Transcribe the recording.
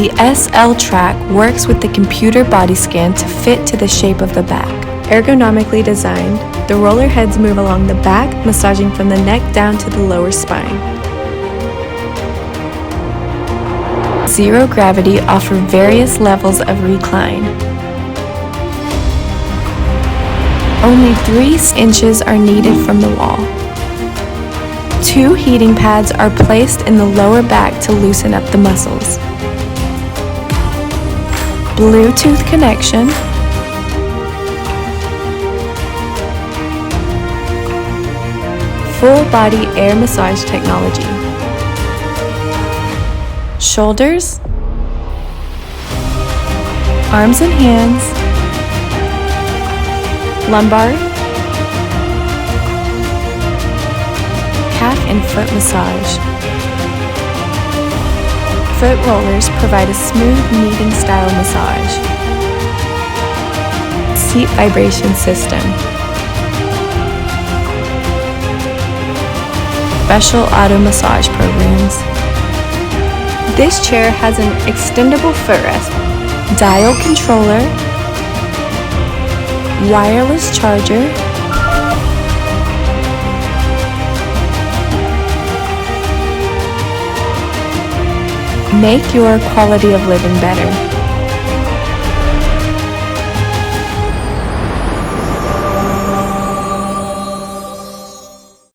The SL track works with the computer body scan to fit to the shape of the back. Ergonomically designed, the roller heads move along the back, massaging from the neck down to the lower spine. Zero gravity offers various levels of recline. Only 3 inches are needed from the wall. 2 heating pads are placed in the lower back to loosen up the muscles. Bluetooth connection. Full body air massage technology. Shoulders, arms and hands, lumbar, calf and foot massage. Foot rollers provide a smooth kneading style massage. Seat vibration system. Special auto massage programs. This chair has an extendable footrest, dial controller, wireless charger, make your quality of living better.